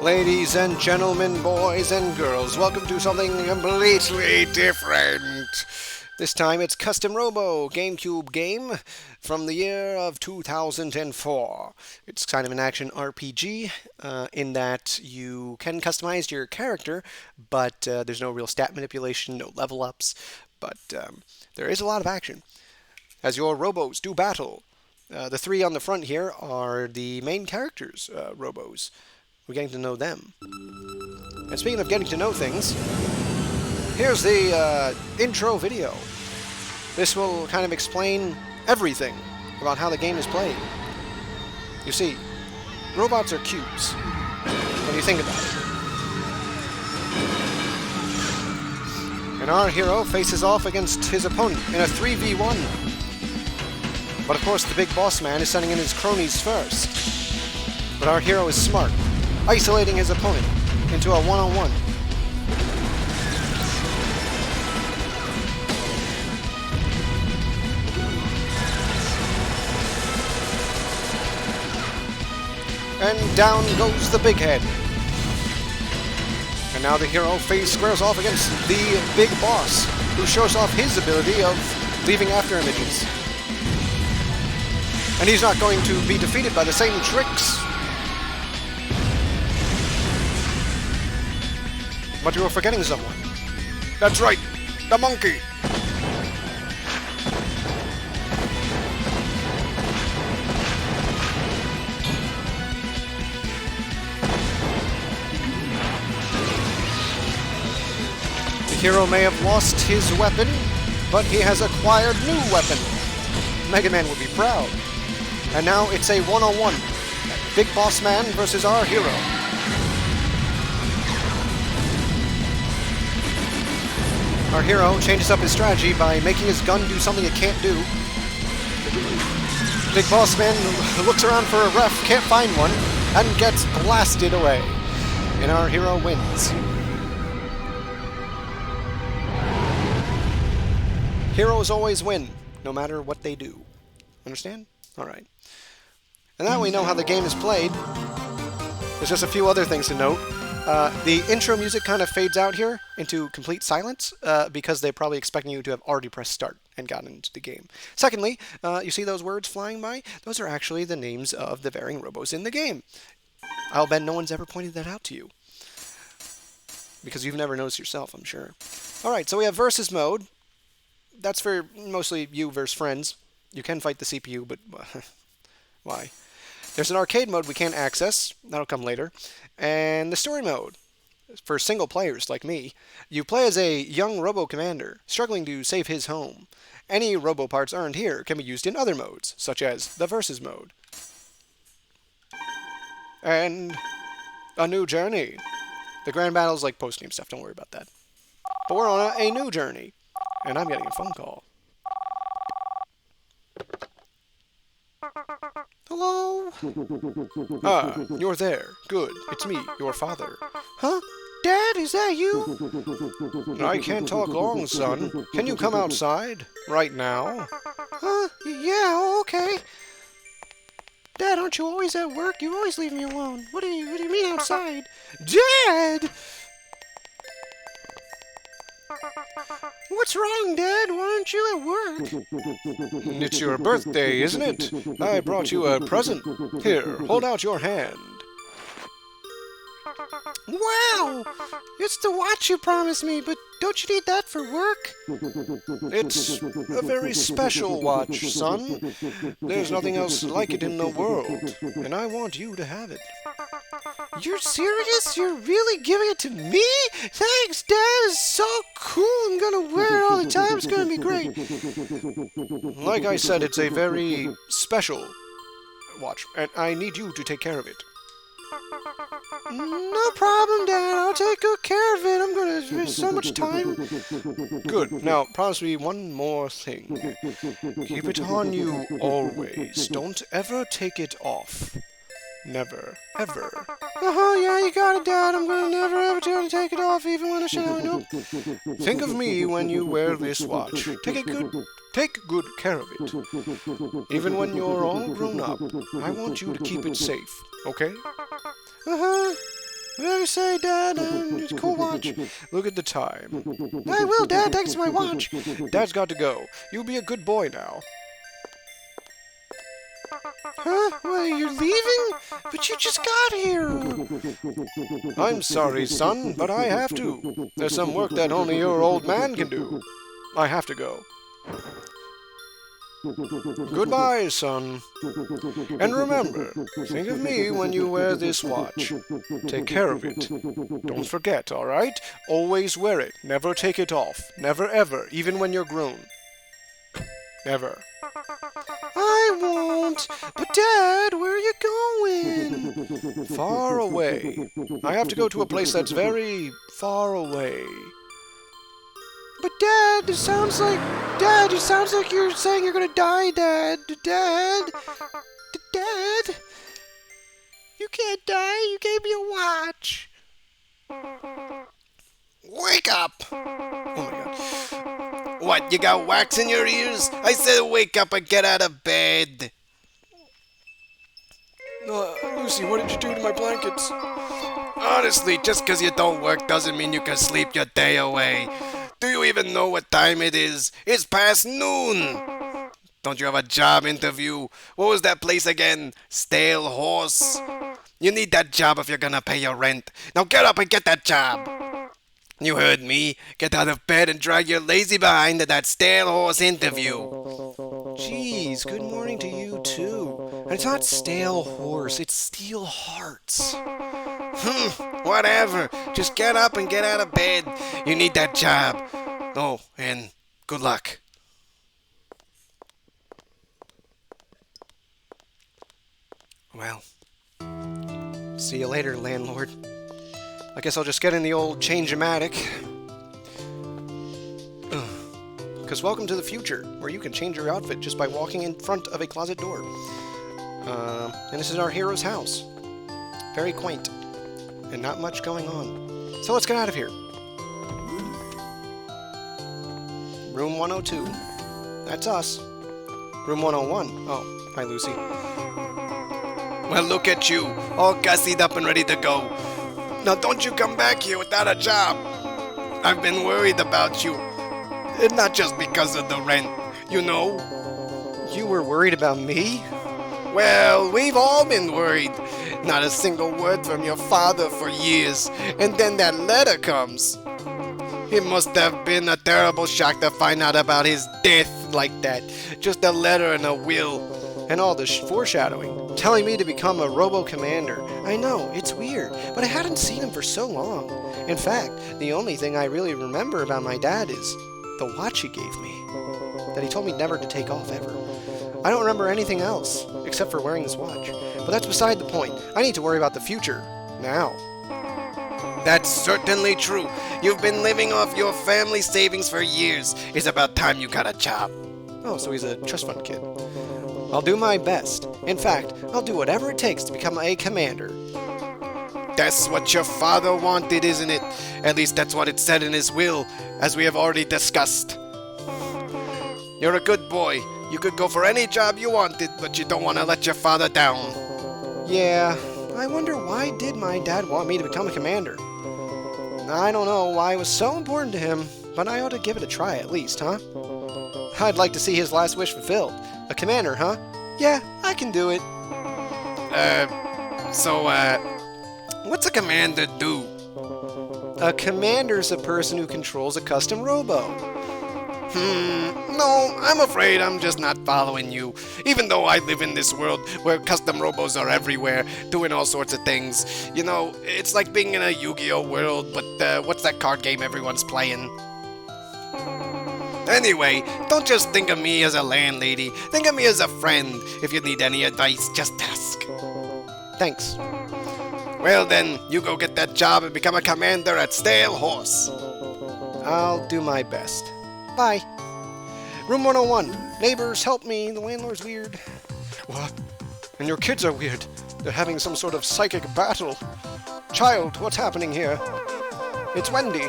Ladies and gentlemen, boys and girls, welcome to something completely different. This time it's Custom Robo, GameCube game from the year of 2004. It's kind of an action RPG in that you can customize your character, but there's no real stat manipulation, no level ups, but there is a lot of action. As your Robos do battle, the three on the front here are the main characters, Robos. We're getting to know them. And speaking of getting to know things, here's the intro video. This will kind of explain everything about how the game is played. You see, robots are cubes, when you think about it. And our hero faces off against his opponent in a 3v1. But of course, the big boss man is sending in his cronies first. But our hero is smart, isolating his opponent into a one-on-one. And down goes the big head. And now the hero squares off against the big boss, who shows off his ability of leaving after images. And he's not going to be defeated by the same tricks. But you are forgetting someone. That's right, the monkey. The hero may have lost his weapon, but he has acquired new weapon. Mega Man would be proud. And now it's a one-on-one. Big Boss Man versus our hero. Our hero changes up his strategy by making his gun do something it can't do. Big Boss Man looks around for a ref, can't find one, and gets blasted away. And our hero wins. Heroes always win, no matter what they do. Understand? Alright. And now we know how the game is played. There's just a few other things to note. The intro music kind of fades out here into complete silence because they're probably expecting you to have already pressed start and gotten into the game. Secondly, you see those words flying by? Those are actually the names of the varying robos in the game. I'll bet no one's ever pointed that out to you. Because you've never noticed yourself, I'm sure. Alright, so we have versus mode. That's for mostly you versus friends. You can fight the CPU, but why? There's an arcade mode we can't access. That'll come later. And the story mode. For single players like me, you play as a young Robo commander, struggling to save his home. Any Robo parts earned here can be used in other modes, such as the versus mode. And a new journey. The grand battle's like post-game stuff, don't worry about that. But we're on a new journey. And I'm getting a phone call. Hello? Ah, you're there. Good. It's me, your father. Huh? Dad, is that you? I can't talk long, son. Can you come outside? Right now? Huh? Yeah, okay. Dad, aren't you always at work? You always leave me alone. What do you mean outside? Dad! What's wrong, Dad? Why aren't you at work? It's your birthday, isn't it? I brought you a present. Here, hold out your hand. Wow! It's the watch you promised me, but don't you need that for work? It's a very special watch, son. There's nothing else like it in the world, and I want you to have it. You're serious? You're really giving it to me? Thanks, Dad. It's so cool. I'm gonna wear it all the time. It's gonna be great. Like I said, it's a very special watch, and I need you to take care of it. No problem, Dad. I'll take good care of it. I'm gonna spend so much time. Good. Now, promise me one more thing. Keep it on you always. Don't ever take it off. Never. Ever. Uh-huh, yeah, you got it, Dad. I'm gonna never ever try to take it off, even when I shower. Nope. Think of me when you wear this watch. Take good care of it. Even when you're all grown up, I want you to keep it safe, okay? Uh-huh. Whatever you say, Dad. Just cool watch. Look at the time. I will, Dad. Thanks for my watch. Dad's got to go. You be a good boy now. Huh? What, are you leaving? But you just got here. I'm sorry, son, but I have to. There's some work that only your old man can do. I have to go. Goodbye, son. And remember, think of me when you wear this watch. Take care of it. Don't forget, all right? Always wear it. Never take it off. Never ever, even when you're grown. Never. I won't. But Dad, where are you going? Far away. I have to go to a place that's very far away. But Dad, it sounds like you're saying you're gonna die, Dad. Dad. You can't die. You gave me a watch. Wake up! Oh my God. What, you got wax in your ears? I said wake up and get out of bed. Lucy, what did you do to my blankets? Honestly, just because you don't work doesn't mean you can sleep your day away. Do you even know what time it is? It's past noon. Don't you have a job interview? What was that place again? Stale Horse? You need that job if you're gonna pay your rent. Now get up and get that job. You heard me. Get out of bed and drag your lazy behind to that Stale Horse interview. Jeez, good morning to you too. And it's not Stale Horse, it's Steel Hearts. Whatever. Just get up and get out of bed. You need that job. Oh, and good luck. Well, see you later, landlord. I guess I'll just get in the old change-o-matic. Because welcome to the future, where you can change your outfit just by walking in front of a closet door. And this is our hero's house. Very quaint. And not much going on. So let's get out of here. Room 102. That's us. Room 101. Oh, hi, Lucy. Well, look at you, all gussied up and ready to go. Now don't you come back here without a job. I've been worried about you. And not just because of the rent, you know. You were worried about me? Well, we've all been worried. Not a single word from your father for years. And then that letter comes. It must have been a terrible shock to find out about his death like that. Just a letter and a will. And all this foreshadowing, telling me to become a Robo commander. I know, it's weird, but I hadn't seen him for so long. In fact, the only thing I really remember about my dad is the watch he gave me. That he told me never to take off ever. I don't remember anything else, except for wearing this watch. But that's beside the point. I need to worry about the future, now. That's certainly true. You've been living off your family savings for years. It's about time you got a job. Oh, so he's a trust fund kid. I'll do my best. In fact, I'll do whatever it takes to become a commander. That's what your father wanted, isn't it? At least that's what it said in his will, as we have already discussed. You're a good boy. You could go for any job you wanted, but you don't want to let your father down. Yeah, I wonder why did my dad want me to become a commander? I don't know why it was so important to him, but I ought to give it a try at least, huh? I'd like to see his last wish fulfilled. A commander, huh? Yeah, I can do it. What's a commander do? A commander's a person who controls a custom robo. No, I'm afraid I'm just not following you. Even though I live in this world where custom robos are everywhere, doing all sorts of things. You know, it's like being in a Yu-Gi-Oh world, but what's that card game everyone's playing? Anyway, don't just think of me as a landlady. Think of me as a friend. If you need any advice, just ask. Thanks. Well then, you go get that job and become a commander at Stale Horse. I'll do my best. Bye. Room 101. Neighbors, help me. The landlord's weird. What? And your kids are weird. They're having some sort of psychic battle. Child, what's happening here? It's Wendy.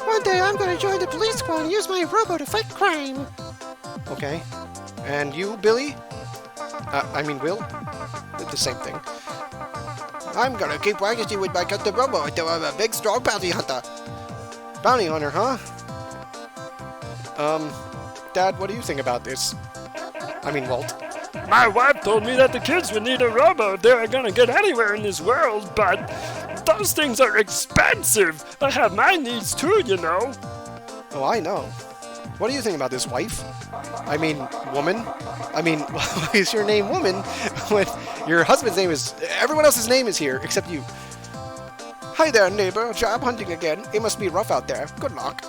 One day I'm going to join the police squad and use my robo to fight crime. Okay. And you, Billy? Will? The same thing. I'm gonna keep practicing with my custom Robo until I'm a big, strong bounty hunter. Bounty hunter, huh? Dad, what do you think about this? I mean, Walt. My wife told me that the kids would need a Robo if they were gonna get anywhere in this world, but those things are expensive. I have my needs too, you know. Oh, I know. What do you think about this, wife? I mean, woman? I mean, why is your name woman when your husband's name is... Everyone else's name is here, except you. Hi there, neighbor. Job hunting again. It must be rough out there. Good luck.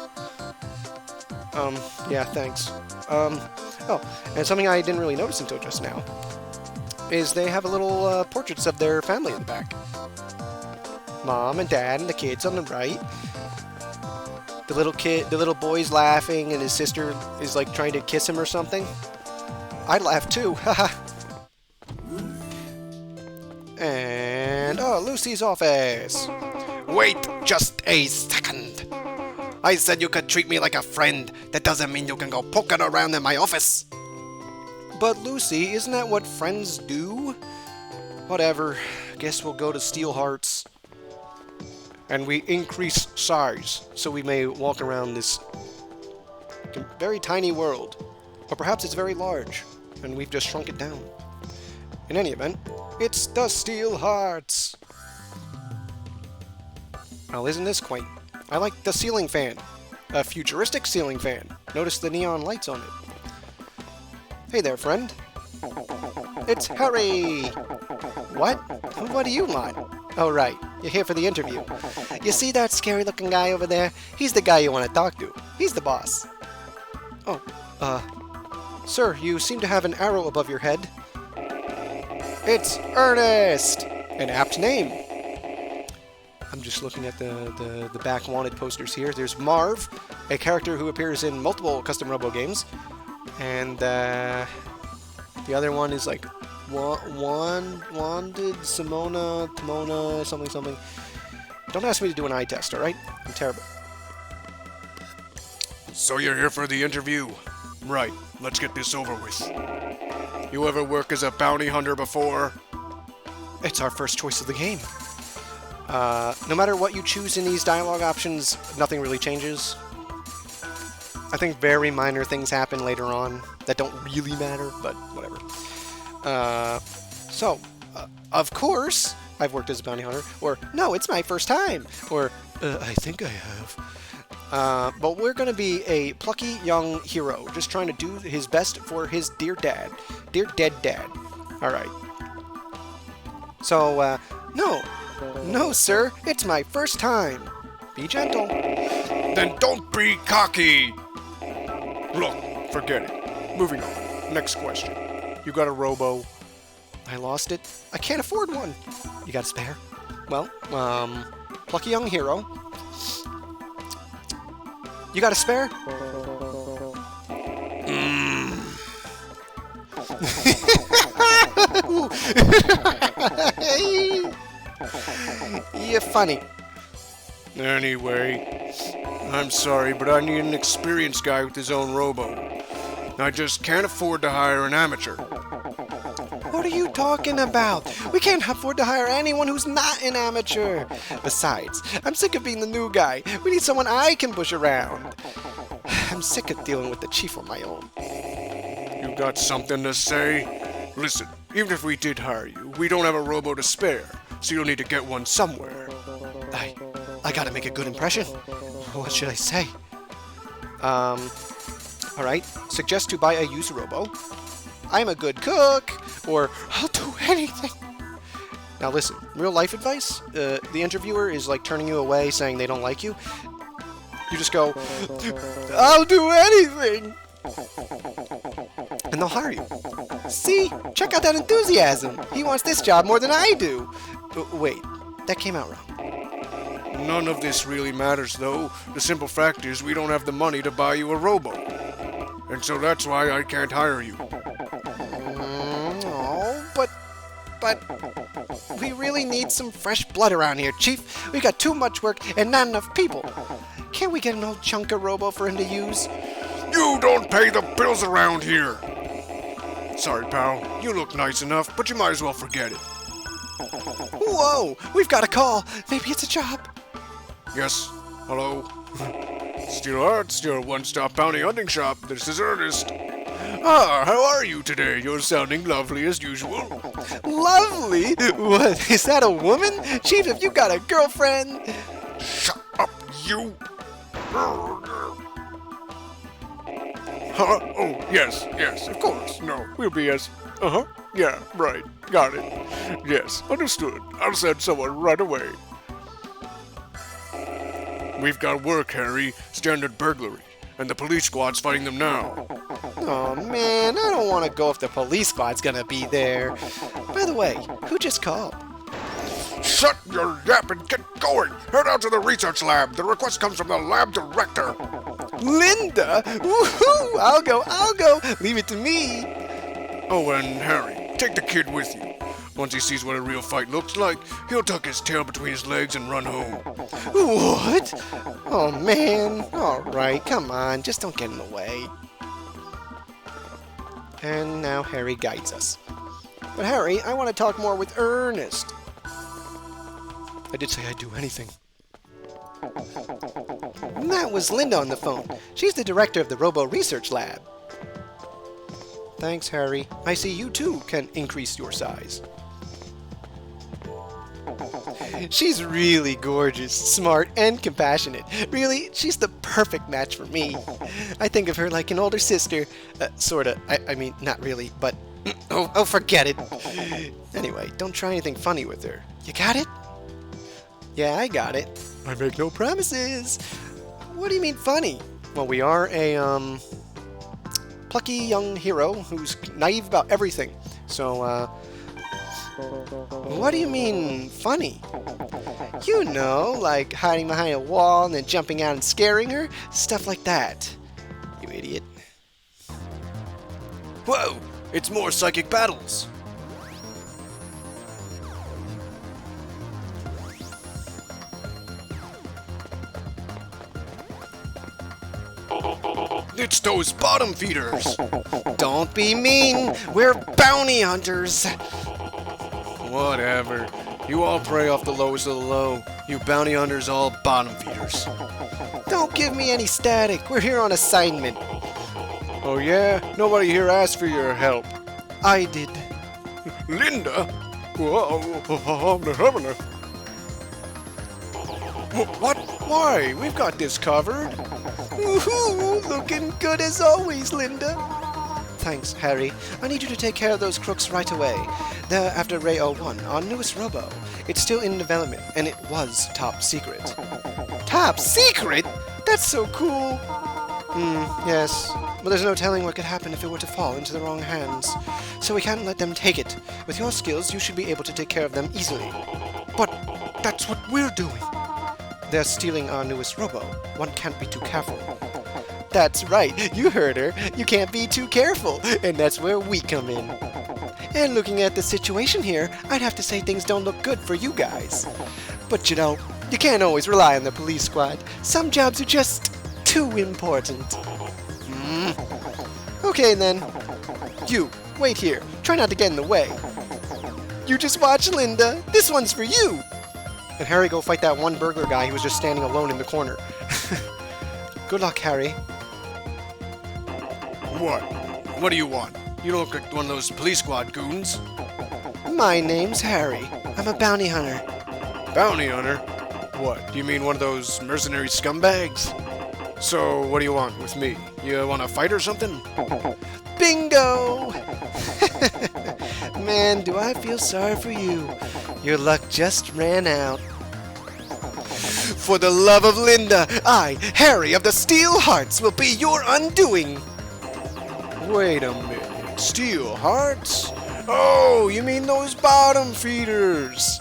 Yeah, thanks. Oh, and something I didn't really notice until just now is they have a little portraits of their family in the back. Mom and Dad and the kids on the right. The little boy's laughing and his sister is like trying to kiss him or something. I'd laugh too, haha. And, oh, Lucy's office. Wait just a second. I said you could treat me like a friend. That doesn't mean you can go poking around in my office. But Lucy, isn't that what friends do? Whatever. Guess we'll go to Steel Hearts. And we increase size, so we may walk around this very tiny world. Or perhaps it's very large, and we've just shrunk it down. In any event, it's the Steel Hearts. Now, isn't this quaint? I like the ceiling fan. A futuristic ceiling fan. Notice the neon lights on it. Hey there, friend. It's Harry! What? What do you want? Oh, right. You're here for the interview. You see that scary-looking guy over there? He's the guy you want to talk to. He's the boss. Oh, sir, you seem to have an arrow above your head. It's Ernest! An apt name. I'm just looking at the back wanted posters here. There's Marv, a character who appears in multiple custom Robo games. And the other one is like Wanted, Timona, something. Don't ask me to do an eye test, alright? I'm terrible. So you're here for the interview? Right, let's get this over with. You ever work as a bounty hunter before? It's our first choice of the game. No matter what you choose in these dialogue options, nothing really changes. I think very minor things happen later on that don't really matter, but whatever. Of course, I've worked as a bounty hunter, or, no, it's my first time, or, I think I have. But we're going to be a plucky young hero, just trying to do his best for his dear dead dad. Alright. So, no, sir, it's my first time. Be gentle. Then don't be cocky! Look, forget it. Moving on. Next question. You got a Robo? I lost it. I can't afford one. You got a spare? Well, plucky young hero. You got a spare? You're funny. Anyway, I'm sorry, but I need an experienced guy with his own Robo. I just can't afford to hire an amateur. What are you talking about? We can't afford to hire anyone who's not an amateur. Besides, I'm sick of being the new guy. We need someone I can push around. I'm sick of dealing with the chief on my own. You got something to say? Listen, even if we did hire you, we don't have a Robo to spare, so you'll need to get one somewhere. I gotta make a good impression. What should I say? Alright, suggest to buy a used Robo. I'm a good cook, or I'll do anything. Now listen, real life advice, the interviewer is like turning you away, saying they don't like you. You just go, I'll do anything! And they'll hire you. See? Check out that enthusiasm! He wants this job more than I do! Wait, that came out wrong. None of this really matters, though. The simple fact is we don't have the money to buy you a Robo. And so that's why I can't hire you. But we really need some fresh blood around here, Chief. We got too much work and not enough people. Can't we get an old chunk of Robo for him to use? You don't pay the bills around here! Sorry, pal. You look nice enough, but you might as well forget it. Whoa! We've got a call! Maybe it's a job. Yes. Hello. Steel Hearts, your one-stop bounty hunting shop. This is Ernest. Ah, how are you today? You're sounding lovely as usual. Lovely? What, is that a woman? Chief, have you got a girlfriend? Shut up, you! Huh? Oh, yes, of course. No, we'll be as... Uh-huh. Yeah, right. Got it. Yes, understood. I'll send someone right away. We've got work, Harry. Standard burglary. And the police squad's fighting them now. Oh man, I don't want to go if the police squad's gonna be there. By the way, who just called? Shut your yap and get going! Head out to the research lab. The request comes from the lab director. Linda! Woohoo! I'll go! Leave it to me! Oh, and Harry, take the kid with you. Once he sees what a real fight looks like, he'll tuck his tail between his legs and run home. What? Oh man. Alright, come on, just don't get in the way. And now Harry guides us. But Harry, I want to talk more with Ernest. I did say I'd do anything. And that was Linda on the phone. She's the director of the Robo Research Lab. Thanks, Harry. I see you too can increase your size. She's really gorgeous, smart, and compassionate. Really, she's the perfect match for me. I think of her like an older sister. Sorta. I mean, not really, but... Oh, forget it. Anyway, don't try anything funny with her. You got it? Yeah, I got it. I make no promises. What do you mean funny? Well, we are a, plucky young hero who's naive about everything. So, what do you mean funny? You know, like hiding behind a wall and then jumping out and scaring her? Stuff like that. You idiot. Whoa! It's more psychic battles. It's those bottom feeders. Don't be mean. We're bounty hunters. Whatever. You all prey off the lowest of the low. You bounty hunters all bottom feeders. Don't give me any static. We're here on assignment. Oh yeah? Nobody here asked for your help. I did. Linda? Whoa, what? Why? We've got this covered. Woohoo! Looking good as always, Linda. Thanks, Harry. I need you to take care of those crooks right away. They're after Ray 01, our newest Robo. It's still in development, and it was top secret. Top secret? That's so cool. Yes. But there's no telling what could happen if it were to fall into the wrong hands. So we can't let them take it. With your skills, you should be able to take care of them easily. But that's what we're doing. They're stealing our newest Robo. One can't be too careful. That's right, you heard her. You can't be too careful, and that's where we come in. And looking at the situation here, I'd have to say things don't look good for you guys. But you know, you can't always rely on the police squad. Some jobs are just too important. Okay then. You, wait here. Try not to get in the way. You just watch, Linda. This one's for you. And Harry go fight that one burglar guy who was just standing alone in the corner. Good luck, Harry. What? What do you want? You don't look like one of those police squad goons. My name's Harry. I'm a bounty hunter. Bounty hunter? What? Do you mean one of those mercenary scumbags? So, what do you want with me? You want to fight or something? Bingo! Man, do I feel sorry for you. Your luck just ran out. For the love of Linda, I, Harry of the Steel Hearts, will be your undoing. Wait a minute. Steel Hearts? Oh, you mean those bottom feeders?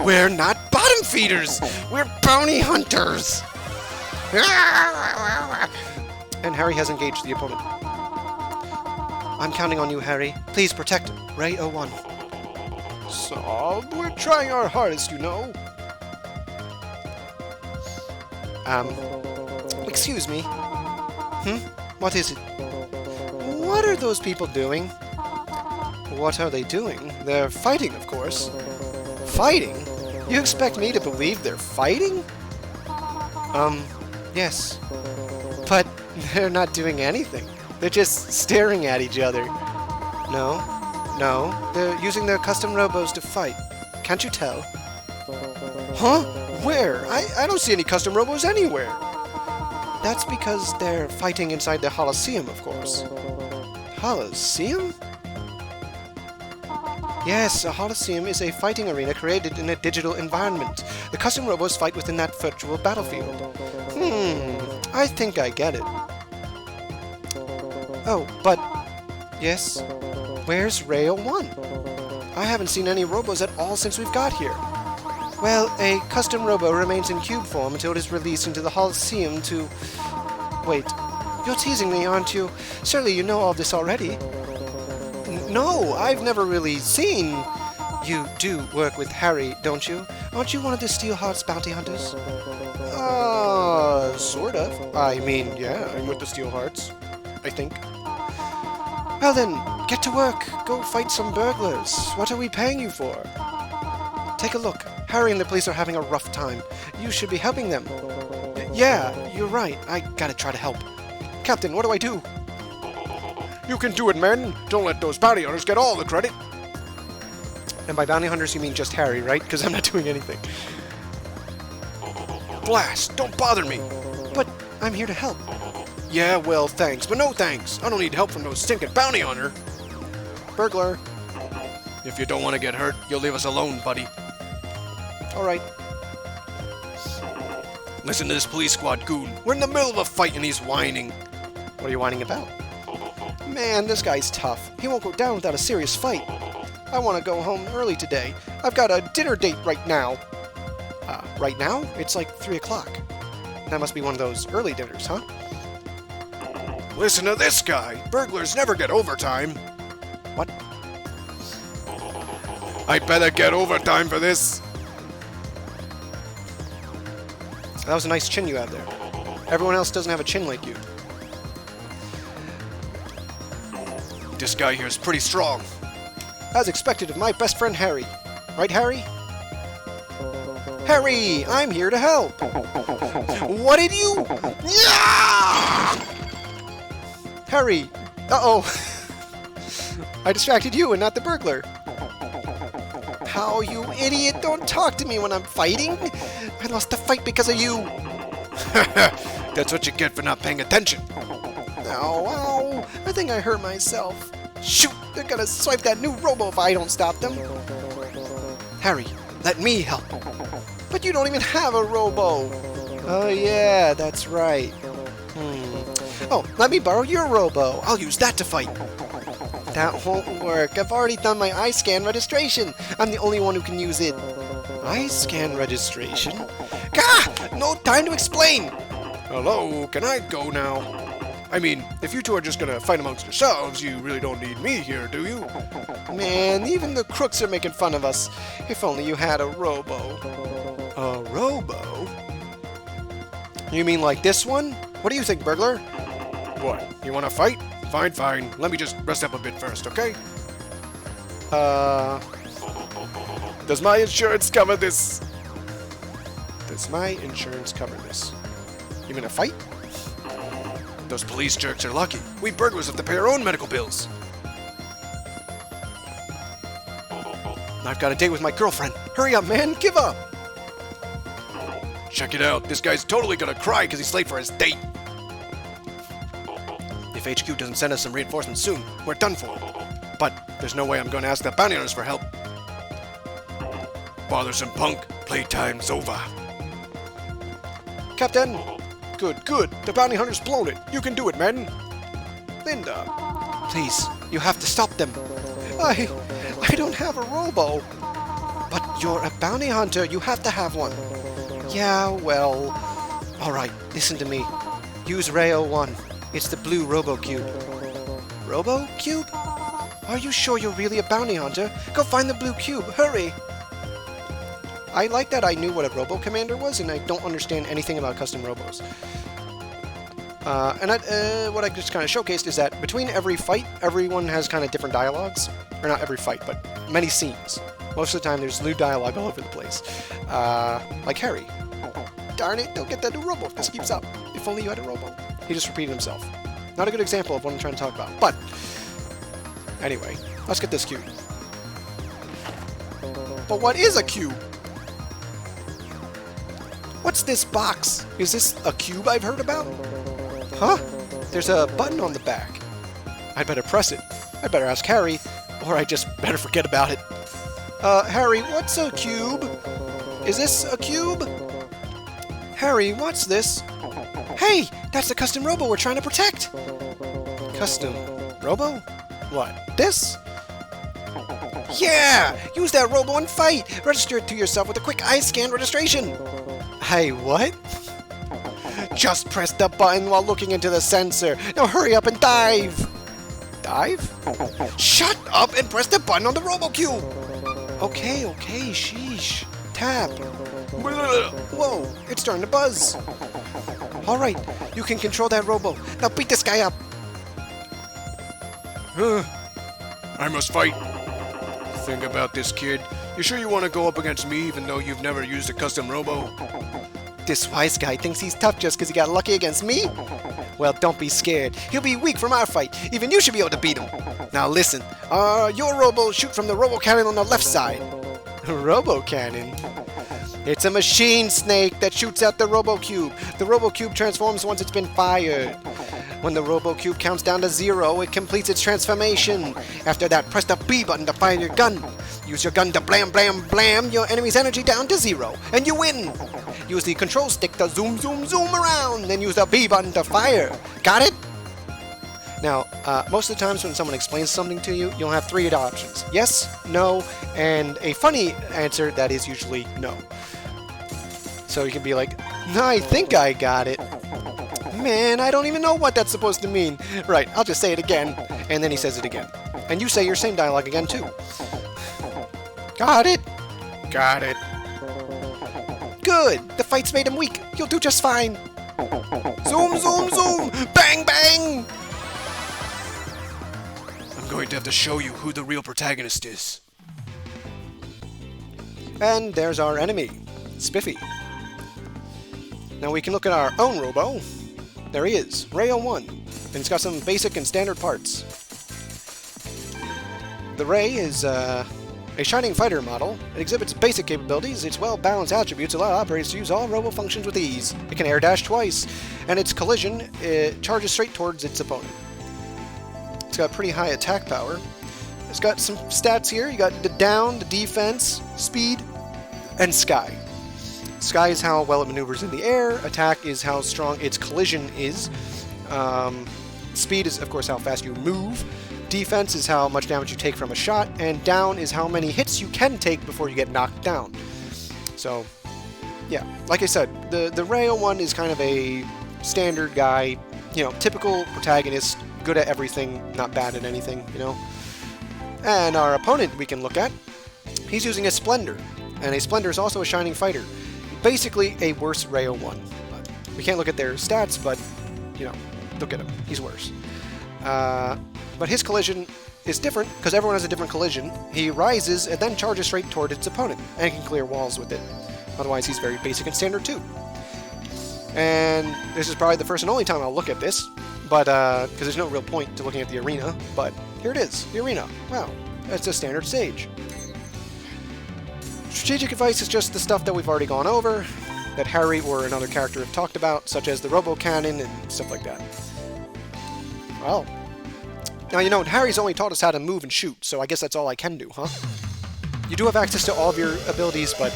We're not bottom feeders. We're bounty hunters. And Harry has engaged the opponent. I'm counting on you, Harry. Please protect Ray 01. So, we're trying our hardest, you know. Excuse me. What is it? What are those people doing? What are they doing? They're fighting, of course. Fighting? You expect me to believe they're fighting? Yes. But they're not doing anything. They're just staring at each other. No, they're using their custom robos to fight. Can't you tell? Huh? Where? I don't see any custom robos anywhere. That's because they're fighting inside the Holosseum, of course. Holosseum? Yes, a Holosseum is a fighting arena created in a digital environment. The custom robos fight within that virtual battlefield. I think I get it. Oh, but... Yes? Where's Rail 1? I haven't seen any robos at all since we've got here. Well, a custom robo remains in cube form until it is released into the Holosseum to... Wait, you're teasing me, aren't you? Surely you know all this already. No, I've never really seen... You do work with Harry, don't you? Aren't you one of the Steel Hearts bounty hunters? Sort of. I mean, yeah, I'm with the Steel Hearts, I think. Well then, get to work. Go fight some burglars. What are we paying you for? Take a look. Harry and the police are having a rough time. You should be helping them. Yeah, you're right. I gotta try to help. Captain, what do I do? You can do it, men. Don't let those bounty hunters get all the credit. And by bounty hunters, you mean just Harry, right? Because I'm not doing anything. Blast! Don't bother me. But I'm here to help. Yeah, well, thanks, but no thanks. I don't need help from no stinking bounty hunter. Burglar. If you don't want to get hurt, you'll leave us alone, buddy. All right. Listen to this police squad goon. We're in the middle of a fight and he's whining. What are you whining about? Man, this guy's tough. He won't go down without a serious fight. I want to go home early today. I've got a dinner date right now. Right now? It's like 3 o'clock. That must be one of those early dinners, huh? Listen to this guy. Burglars never get overtime. What? I better get overtime for this. That was a nice chin you had there. Everyone else doesn't have a chin like you. This guy here is pretty strong. As expected of my best friend Harry. Right, Harry? Harry! I'm here to help! What did you... Yeah! Harry! Uh-oh! I distracted you and not the burglar. How, you idiot! Don't talk to me when I'm fighting! I lost the fight because of you! That's what you get for not paying attention. Ow, ow! I think I hurt myself. Shoot! They're gonna swipe that new Robo if I don't stop them. Harry, let me help. But you don't even have a Robo. Oh yeah, that's right. Oh, let me borrow your Robo. I'll use that to fight. That won't work. I've already done my eye scan registration. I'm the only one who can use it. Eye scan registration? Gah! No time to explain. Hello, can I go now? I mean, if you two are just gonna fight amongst yourselves, you really don't need me here, do you? Man, even the crooks are making fun of us. If only you had a Robo. A Robo? You mean like this one? What do you think, burglar? What, you wanna fight? Fine, fine. Let me just rest up a bit first, okay? Does my insurance cover this? Does my insurance cover this? You gonna fight? Those police jerks are lucky. We burglars have to pay our own medical bills. I've got a date with my girlfriend. Hurry up, man. Give up. Check it out. This guy's totally gonna cry because he's late for his date. If HQ doesn't send us some reinforcements soon, we're done for. But there's no way I'm going to ask the bounty hunters for help. Bothersome punk. Playtime's over. Captain! Good. The bounty hunter's blown it. You can do it, man. Linda! Please, you have to stop them. I don't have a Robo. But you're a bounty hunter. You have to have one. Yeah, well... Alright, listen to me. Use Rayo 1. It's the blue Robo Cube. Robo Cube? Are you sure you're really a bounty hunter? Go find the blue cube. Hurry! I like that I knew what a Robo Commander was, and I don't understand anything about custom Robos. What I just kind of showcased is that between every fight, everyone has kind of different dialogues. Or not every fight, but many scenes. Most of the time, there's new dialogue all over the place. Like Harry. Darn it, don't get that new Robo if this keeps up. If only you had a Robo. He just repeated himself. Not a good example of what I'm trying to talk about. But, anyway, let's get this cube. But what is a cube? What's this box? Is this a cube I've heard about? Huh? There's a button on the back. I'd better press it. I'd better ask Harry, or I just better forget about it. Harry, what's a cube? Is this a cube? Harry, what's this? Hey, that's the custom Robo we're trying to protect! Custom Robo? What, this? Yeah! Use that Robo and fight! Register it to yourself with a quick eye scan registration! Hey, what? Just press the button while looking into the sensor. Now hurry up and dive! Dive? Shut up and press the button on the RoboCube! Okay, sheesh. Tap. Whoa, it's starting to buzz. Alright, you can control that Robo. Now beat this guy up. I must fight. Think about this, kid. You sure you want to go up against me even though you've never used a custom Robo? This wise guy thinks he's tough just because he got lucky against me? Well, don't be scared. He'll be weak from our fight. Even you should be able to beat him. Now listen, your Robo shoot from the Robo Cannon on the left side. Robo Cannon? It's a machine snake that shoots out the RoboCube. The RoboCube transforms once it's been fired. When the RoboCube counts down to 0, it completes its transformation. After that, press the B button to fire your gun. Use your gun to blam blam blam your enemy's energy down to 0, and you win. Use the control stick to zoom zoom zoom around, then use the B button to fire. Got it? Now, most of the times when someone explains something to you, you'll have 3 options. Yes, no, and a funny answer that is usually no. So you can be like, no, I think I got it. Man, I don't even know what that's supposed to mean. Right, I'll just say it again, and then he says it again. And you say your same dialogue again, too. Got it. Got it. Good. The fight's made him weak. You'll do just fine. Zoom, zoom, zoom. Bang, bang. I'm going to have to show you who the real protagonist is. And there's our enemy, Spiffy. Now we can look at our own Robo. There he is, Ray 01, and it's got some basic and standard parts. The Ray is a shining fighter model. It exhibits basic capabilities. Its well-balanced attributes allow operators to use all Robo functions with ease. It can air dash twice, and its collision charges straight towards its opponent. It's got pretty high attack power. It's got some stats here. You got the down, the defense, speed, and sky. Sky is how well it maneuvers in the air. Attack is how strong its collision is. Speed is, of course, how fast you move. Defense is how much damage you take from a shot. And down is how many hits you can take before you get knocked down. So, yeah, like I said, the Ray 01 is kind of a standard guy, typical protagonist, good at everything, not bad at anything, And our opponent we can look at, he's using a Splendor. And a Splendor is also a shining fighter. Basically a worse Ray 01. We can't look at their stats, but, look at him. He's worse. But his collision is different, because everyone has a different collision. He rises and then charges straight toward its opponent, and can clear walls with it. Otherwise, he's very basic and standard, too. And this is probably the first and only time I'll look at this, but because there's no real point to looking at the arena, but here it is, the arena. Wow, that's a standard stage. Strategic advice is just the stuff that we've already gone over, that Harry or another character have talked about, such as the Robo Cannon and stuff like that. Well, now Harry's only taught us how to move and shoot, so I guess that's all I can do, huh? You do have access to all of your abilities, but,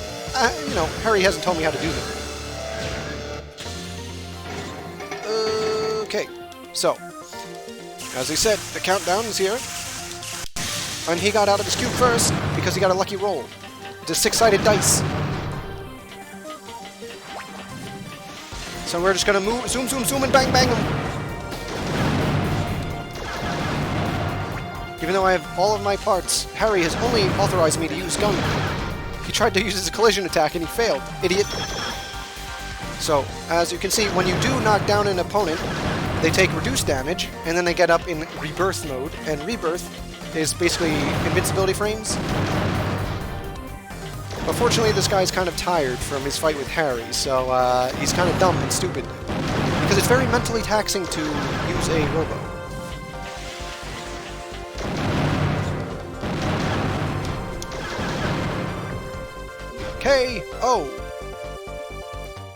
Harry hasn't told me how to do them. Okay, so, as I said, the countdown is here, and he got out of his cube first, because he got a lucky roll. The 6-sided dice. So we're just gonna move, zoom, zoom, zoom, and bang, bang them. Even though I have all of my parts, Harry has only authorized me to use gun. He tried to use his collision attack and he failed. Idiot. So, as you can see, when you do knock down an opponent, they take reduced damage, and then they get up in rebirth mode, and rebirth is basically invincibility frames. But fortunately, this guy's kind of tired from his fight with Harry, so he's kind of dumb and stupid. Because it's very mentally taxing to use a Robo. KO!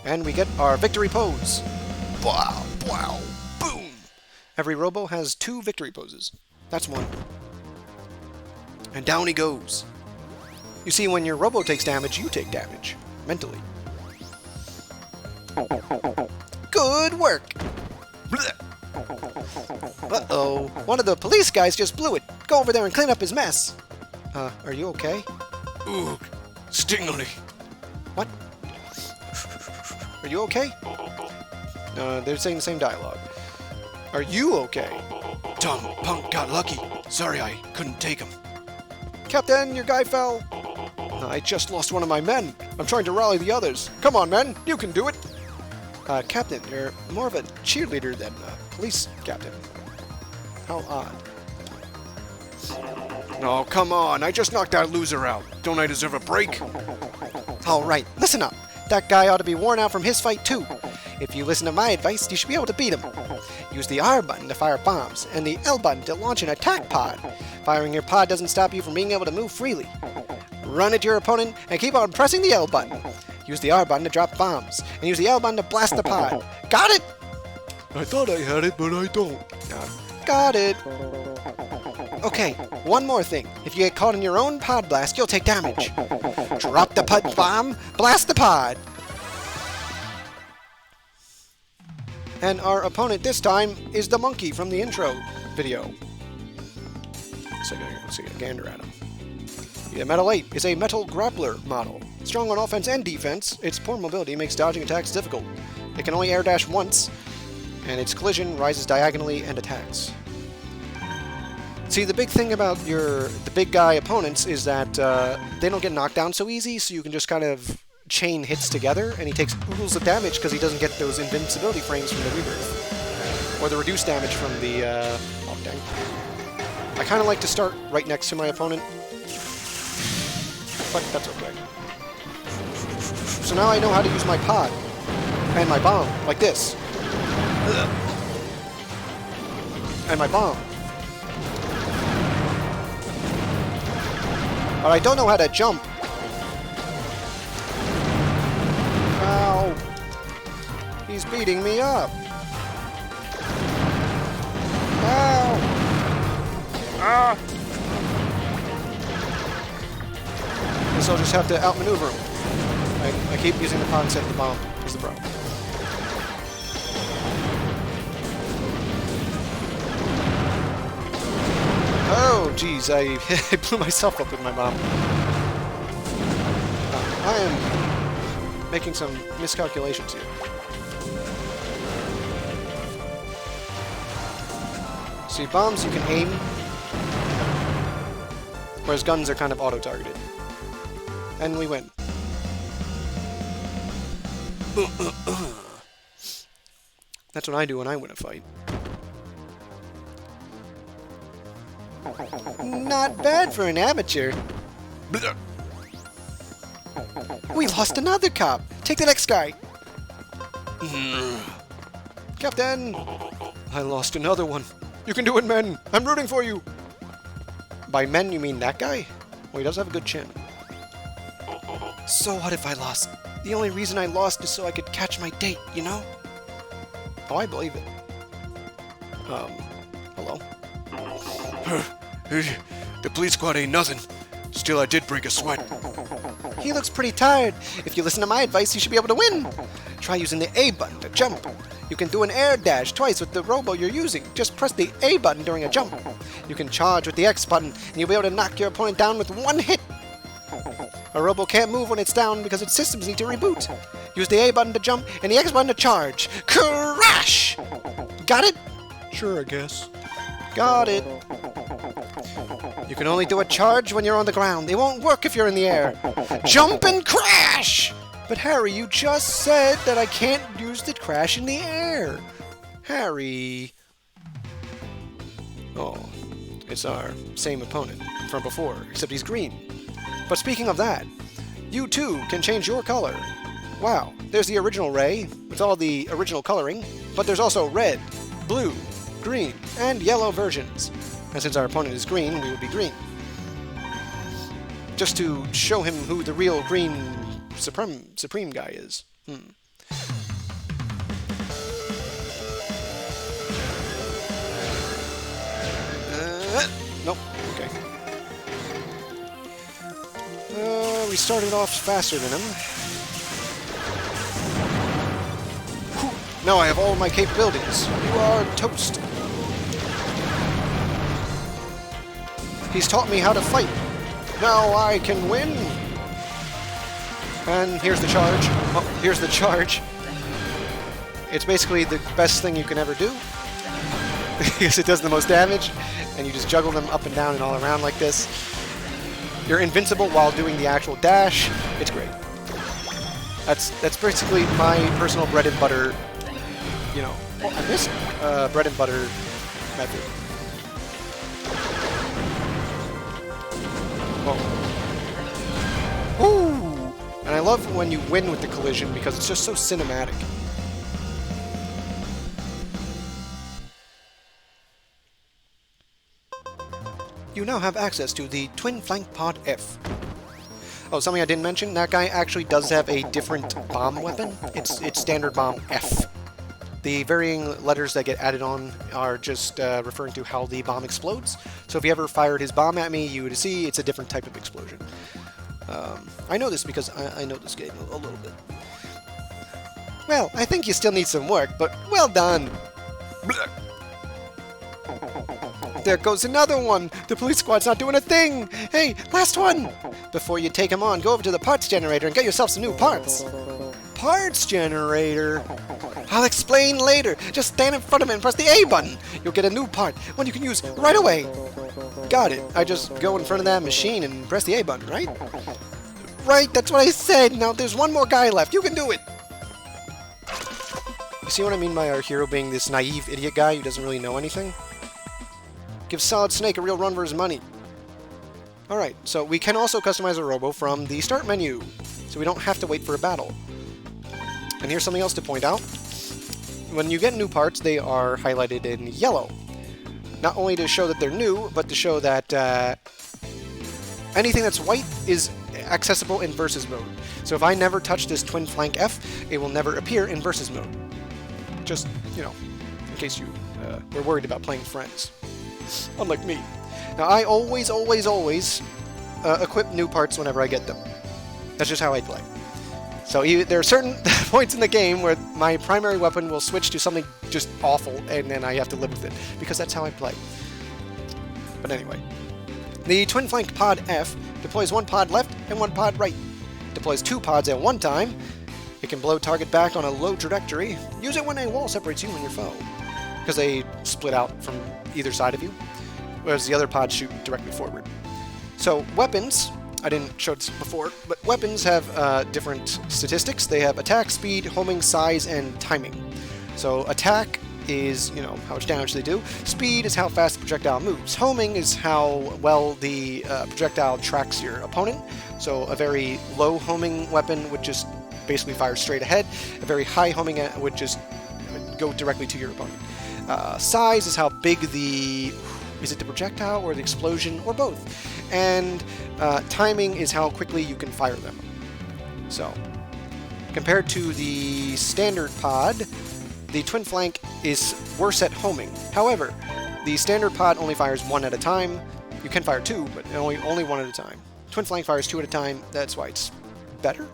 And we get our victory pose. Wow, wow, boom! Every Robo has 2 victory poses. That's one. And down he goes. You see, when your Robo takes damage, you take damage. Mentally. Good work! Uh-oh. One of the police guys just blew it. Go over there and clean up his mess. Are you okay? Ooh, stingily. What? Are you okay? They're saying the same dialogue. Are you okay? Dumb punk got lucky. Sorry I couldn't take him. Captain, your guy fell. I just lost one of my men. I'm trying to rally the others. Come on, men. You can do it. Captain, you're more of a cheerleader than a police captain. How odd. Oh, come on. I just knocked that loser out. Don't I deserve a break? All right, listen up. That guy ought to be worn out from his fight, too. If you listen to my advice, you should be able to beat him. Use the R button to fire bombs, and the L button to launch an attack pod. Firing your pod doesn't stop you from being able to move freely. Run at your opponent and keep on pressing the L button. Use the R button to drop bombs, and use the L button to blast the pod. Got it? I thought I had it, but I don't. Got it. Okay, one more thing. If you get caught in your own pod blast, you'll take damage. Drop the pod bomb, blast the pod. And our opponent this time is the monkey from the intro video. So let's see, a gander at him. The Metal 8 is a metal grappler model. Strong on offense and defense, its poor mobility makes dodging attacks difficult. It can only air dash once, and its collision rises diagonally and attacks. See, the big thing about the big guy opponents is that they don't get knocked down so easy, so you can just kind of chain hits together, and he takes oodles of damage because he doesn't get those invincibility frames from the rebirth. Or the reduced damage from the... oh, dang. I kind of like to start right next to my opponent, but that's okay. So now I know how to use my pod and my bomb, like this. And my bomb. But I don't know how to jump. Ow. He's beating me up. Ow. Ah! Guess I'll just have to outmaneuver him. I keep using the pod instead of the bomb. Is the problem. Oh, geez, I blew myself up with my bomb. I am making some miscalculations here. See, bombs you can aim, whereas guns are kind of auto-targeted. And we win. That's what I do when I win a fight. Not bad for an amateur. We lost another cop. Take the next guy. Captain! I lost another one. You can do it, men. I'm rooting for you. By men, you mean that guy? Well, he does have a good chin. So what if I lost? The only reason I lost is so I could catch my date, you know? Oh, I believe it. Hello? The police squad ain't nothing. Still, I did break a sweat. He looks pretty tired. If you listen to my advice, you should be able to win. Try using the A button to jump. You can do an air dash twice with the Robo you're using. Just press the A button during a jump. You can charge with the X button, and you'll be able to knock your opponent down with one hit. A Robo can't move when it's down because its systems need to reboot. Use the A button to jump and the X button to charge. Crash! Got it? Sure, I guess. Got it. You can only do a charge when you're on the ground. It won't work if you're in the air. Jump and crash! But Harry, you just said that I can't use the crash in the air. Harry. Oh, it's our same opponent from before, except he's green. But speaking of that, You too can change your color. Wow, there's the original Ray with all the original coloring, but there's also red, blue, green, and yellow versions. And since our opponent is green, we would be green. Just to show him who the real green supreme guy is. Nope. Okay. We started off faster than him. Whew. Now I have all my capabilities. You are toast. He's taught me how to fight. Now I can win. And here's the charge. Oh, here's the charge. It's basically the best thing you can ever do. Because it does the most damage, and you just juggle them up and down and all around like this. You're invincible while doing the actual dash. It's great. That's basically my personal bread and butter, you know, I missed bread and butter method. Oh. Ooh! And I love when you win with the collision because it's just so cinematic. You now have access to the Twin Flank Pod F. Oh, something I didn't mention, that guy actually does have a different bomb weapon. It's standard bomb F. The varying letters that get added on are just referring to how the bomb explodes. So if you ever fired his bomb at me, you would see it's a different type of explosion. I know this because I know this game a little bit. Well, I think you still need some work, but well done! There goes another one! The police squad's not doing a thing! Hey, last one! Before you take him on, go over to the parts generator and get yourself some new parts! Parts generator? I'll explain later! Just stand in front of it and press the A button! You'll get a new part, one you can use right away! Got it. I just go in front of that machine and press the A button, right? Right, that's what I said! Now there's one more guy left, you can do it! You see what I mean by our hero being this naive idiot guy who doesn't really know anything? Give Solid Snake a real run for his money. Alright, so we can also customize a Robo from the start menu, so we don't have to wait for a battle. And here's something else to point out. When you get new parts, they are highlighted in yellow. Not only to show that they're new, but to show that anything that's white is accessible in Versus mode. So if I never touch this Twin Flank F, it will never appear in Versus mode. Just, you know, in case you were worried about playing friends. Unlike me. Now, I always equip new parts whenever I get them. That's just how I play. So there are certain points in the game where my primary weapon will switch to something just awful, and then I have to live with it, because that's how I play. But anyway. The Twin Flank Pod F deploys one pod left and one pod right. Deploys two pods at one time. It can blow target back on a low trajectory. Use it when a wall separates you and your foe, because they split out from either side of you, whereas the other pods shoot directly forward. So weapons, I didn't show this before, but weapons have different statistics. They have attack, speed, homing, size, and timing. So attack is, you know, how much damage they do. Speed is how fast the projectile moves. Homing is how well the projectile tracks your opponent. So a very low homing weapon would just basically fire straight ahead. A very high homing would just go directly to your opponent. Size is how big is it the projectile or the explosion or both? And timing is how quickly you can fire them. So, compared to the standard pod, the Twin Flank is worse at homing. However, the standard pod only fires one at a time. You can fire two, but only one at a time. Twin Flank fires two at a time, that's why it's better?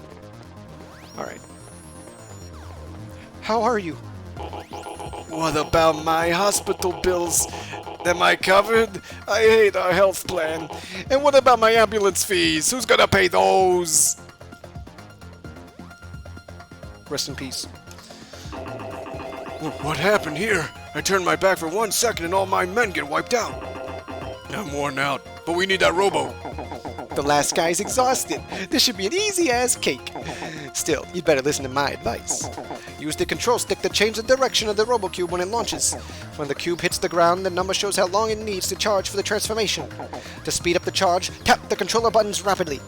Alright. How are you? What about my hospital bills? Am I covered? I hate our health plan. And what about my ambulance fees? Who's gonna pay those? Rest in peace. What happened here? I turned my back for 1 second and all my men get wiped out. I'm worn out, but we need that Robo. The last guy's exhausted. This should be an easy-ass cake. Still, you'd better listen to my advice. Use the control stick to change the direction of the RoboCube when it launches. When the cube hits the ground, the number shows how long it needs to charge for the transformation. To speed up the charge, tap the controller buttons rapidly.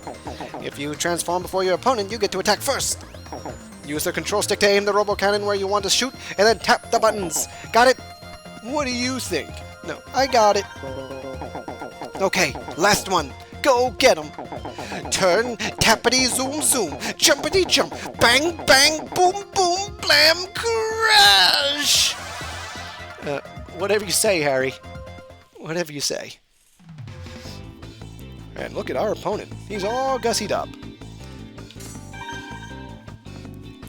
If you transform before your opponent, you get to attack first. Use the control stick to aim the robo cannon where you want to shoot, and then tap the buttons. Got it? What do you think? No, I got it. Okay, last one. Go get 'em. Turn, tappity, zoom, zoom, jumpity, jump, bang, bang, boom, boom, blam, crash! Whatever you say, Harry. Whatever you say. And look at our opponent. He's all gussied up.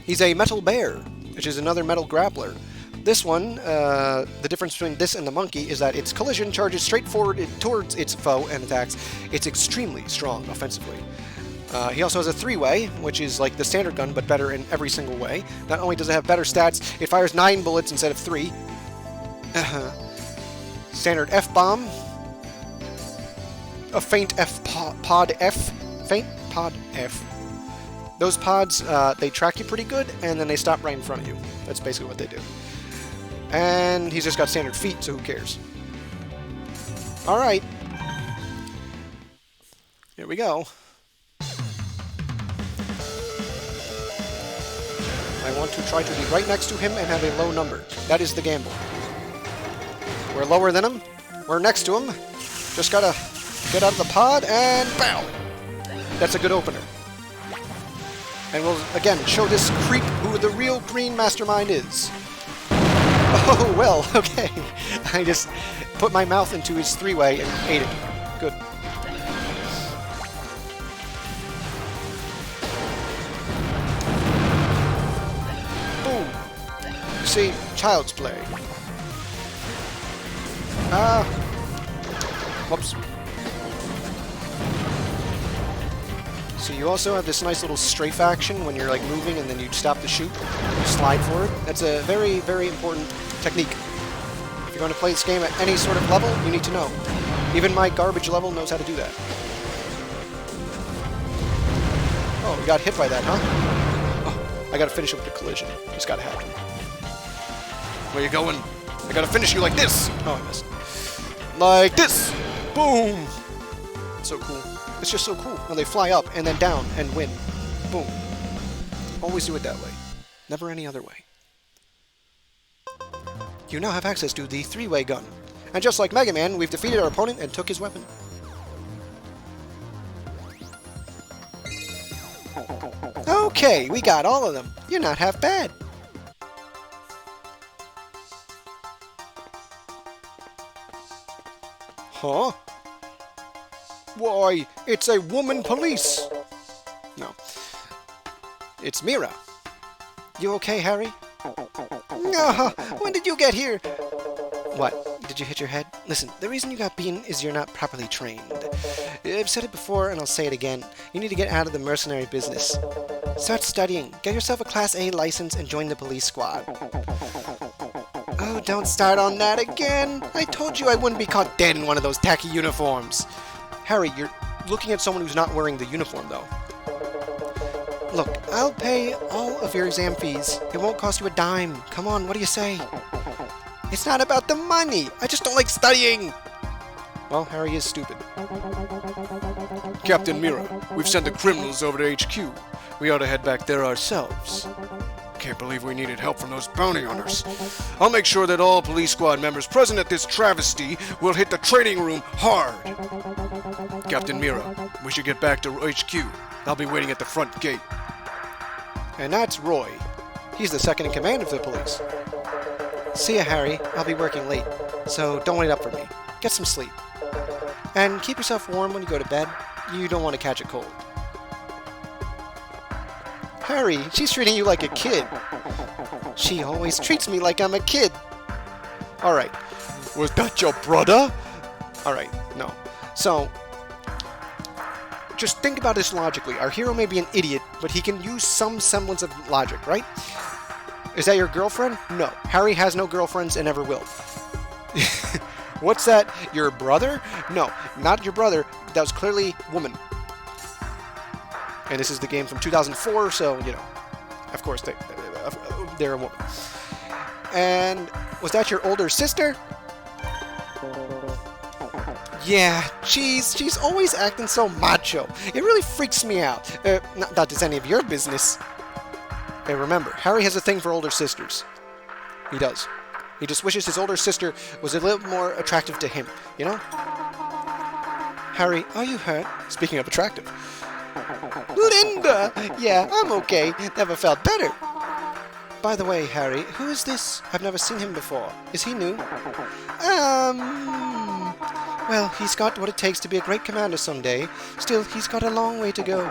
He's a metal bear, which is another metal grappler. This one, the difference between this and the monkey is that its collision charges straight forward towards its foe and attacks. It's extremely strong offensively. He also has a three-way, which is like the standard gun, but better in every single way. Not only does it have better stats, it fires 9 bullets instead of 3. Standard F-bomb. A faint pod F. Faint pod F. Those pods, they track you pretty good, and then they stop right in front of you. That's basically what they do. And he's just got standard feet, so who cares? Alright. Here we go. I want to try to be right next to him and have a low number. That is the gamble. We're lower than him. We're next to him. Just gotta get out of the pod and bow. That's a good opener. And we'll, again, show this creep who the real green mastermind is. Oh, well, okay. I just put my mouth into his three-way and ate it. Good. Boom. You see, child's play. Whoops. So you also have this nice little strafe action when you're like moving and then you stop to shoot. You slide forward. That's a very, very important technique. If you're going to play this game at any sort of level, you need to know. Even my garbage level knows how to do that. Oh, we got hit by that, huh? Oh, I gotta finish it with a collision. It's gotta happen. Where you going? I gotta finish you like this! Oh, I missed. Like this! Boom! So cool. It's just so cool when they fly up and then down and win. Boom. Always do it that way. Never any other way. You now have access to the three-way gun. And just like Mega Man, we've defeated our opponent and took his weapon. Okay, we got all of them. You're not half bad. Huh? Why, it's a woman police! No. It's Mira. You okay, Harry? No, when did you get here? What? Did you hit your head? Listen, the reason you got beaten is you're not properly trained. I've said it before and I'll say it again. You need to get out of the mercenary business. Start studying, get yourself a Class A license and join the police squad. Oh, don't start on that again! I told you I wouldn't be caught dead in one of those tacky uniforms. Harry, you're looking at someone who's not wearing the uniform, though. Look, I'll pay all of your exam fees. It won't cost you a dime. Come on, what do you say? It's not about the money. I just don't like studying. Well, Harry is stupid. Captain Mira, we've sent the criminals over to HQ. We ought to head back there ourselves. Can't believe we needed help from those bounty hunters. I'll make sure that all police squad members present at this travesty will hit the training room hard. Captain Mira, we should get back to HQ. I'll be waiting at the front gate. And that's Roy. He's the second in command of the police. See ya, Harry. I'll be working late, so don't wait up for me. Get some sleep. And keep yourself warm when you go to bed. You don't want to catch a cold. Harry, she's treating you like a kid. She always treats me like I'm a kid. Alright. Was that your brother? Alright, no. So, just think about this logically. Our hero may be an idiot, but he can use some semblance of logic, right? Is that your girlfriend? No. Harry has no girlfriends and never will. What's that? Your brother? No, not your brother. That was clearly woman. And this is the game from 2004, so, you know, of course, they're a woman. And was that your older sister? Yeah, she's always acting so macho. It really freaks me out. Not that it's any of your business. Hey, remember, Harry has a thing for older sisters. He does. He just wishes his older sister was a little more attractive to him, you know? Harry, are you hurt? Speaking of attractive. Linda! Yeah, I'm okay. Never felt better. By the way, Harry, who is this? I've never seen him before. Is he new? Well, he's got what it takes to be a great commander someday. Still, he's got a long way to go.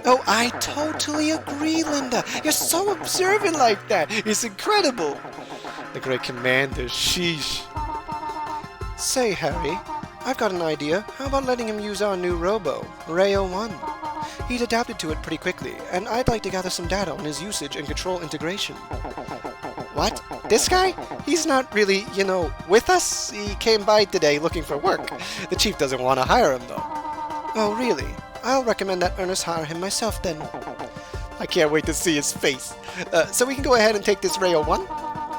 Oh, I totally agree, Linda. You're so observant like that. It's incredible. The great commander, sheesh. Say, Harry, I've got an idea. How about letting him use our new Robo, Rayo 1? He'd adapted to it pretty quickly, and I'd like to gather some data on his usage and control integration. What? This guy? He's not really, with us. He came by today looking for work. The chief doesn't want to hire him, though. Oh, really? I'll recommend that Ernest hire him myself, then. I can't wait to see his face. So we can go ahead and take this Rayo 1?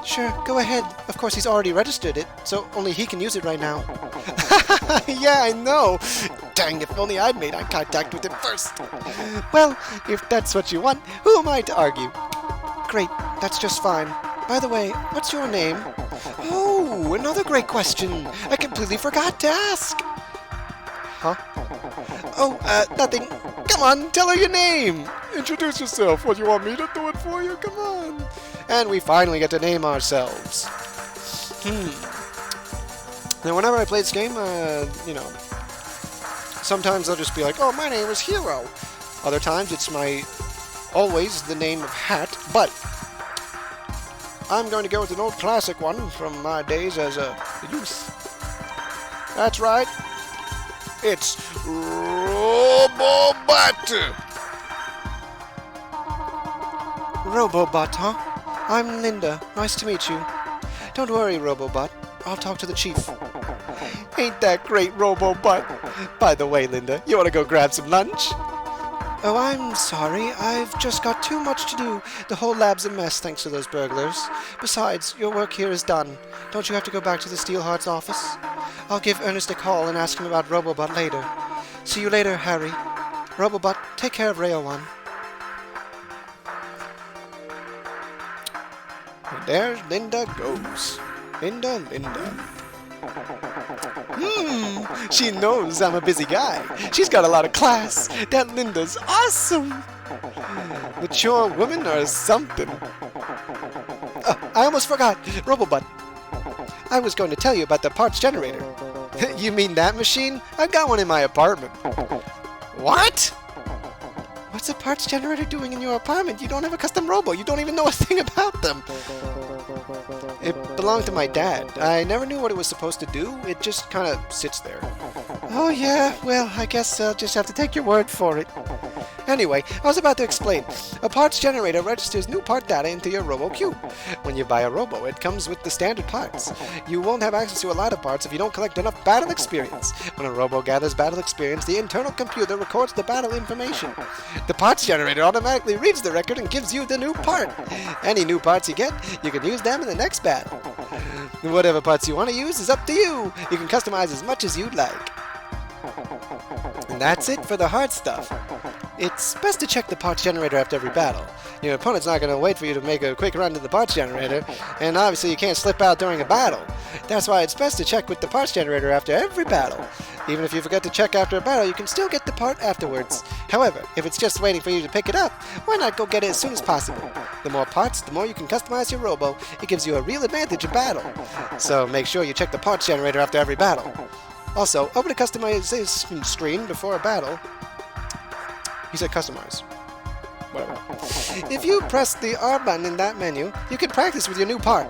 Sure, go ahead. Of course, he's already registered it, so only he can use it right now. Yeah, I know. Dang, if only I'd made eye contact with him first. Well, if that's what you want, who am I to argue? Great, that's just fine. By the way, what's your name? Oh, another great question. I completely forgot to ask. Huh? Oh, nothing. Come on, tell her your name. Introduce yourself. What, you want me to do it for you? Come on. And we finally get to name ourselves. Now, whenever I play this game, sometimes I'll just be like, oh, my name is Hero. Other times it's always the name of Hat, but I'm going to go with an old classic one from my days as a youth. That's right. It's Robobutt. Robobutt, huh? I'm Linda. Nice to meet you. Don't worry, Robobutt. I'll talk to the chief. Ain't that great, Robobutt? By the way, Linda, you want to go grab some lunch? Oh, I'm sorry. I've just got too much to do. The whole lab's a mess thanks to those burglars. Besides, your work here is done. Don't you have to go back to the Steelheart's office? I'll give Ernest a call and ask him about Robobutt later. See you later, Harry. Robobutt, take care of Rayo 1. And there Linda goes. Linda. She knows I'm a busy guy. She's got a lot of class. That Linda's awesome. Mature women or something. I almost forgot. Robobutt. I was going to tell you about the parts generator. You mean that machine? I've got one in my apartment. What? What's a parts generator doing in your apartment? You don't have a custom Robo. You don't even know a thing about them. It belonged to my dad. I never knew what it was supposed to do. It just kind of sits there. Oh yeah, well, I guess I'll just have to take your word for it. Anyway, I was about to explain. A parts generator registers new part data into your Robo Cube. When you buy a Robo, it comes with the standard parts. You won't have access to a lot of parts if you don't collect enough battle experience. When a Robo gathers battle experience, the internal computer records the battle information. The parts generator automatically reads the record and gives you the new part. Any new parts you get, you can use them in the next battle. Whatever parts you want to use is up to you. You can customize as much as you'd like. And that's it for the hard stuff. It's best to check the parts generator after every battle. Your opponent's not going to wait for you to make a quick run to the parts generator, and obviously you can't slip out during a battle. That's why it's best to check with the parts generator after every battle. Even if you forget to check after a battle, you can still get the part afterwards. However, if it's just waiting for you to pick it up, why not go get it as soon as possible? The more parts, the more you can customize your Robo. It gives you a real advantage in battle. So make sure you check the parts generator after every battle. Also, open a customization screen before a battle. He said customize. Whatever. If you press the R button in that menu, you can practice with your new part.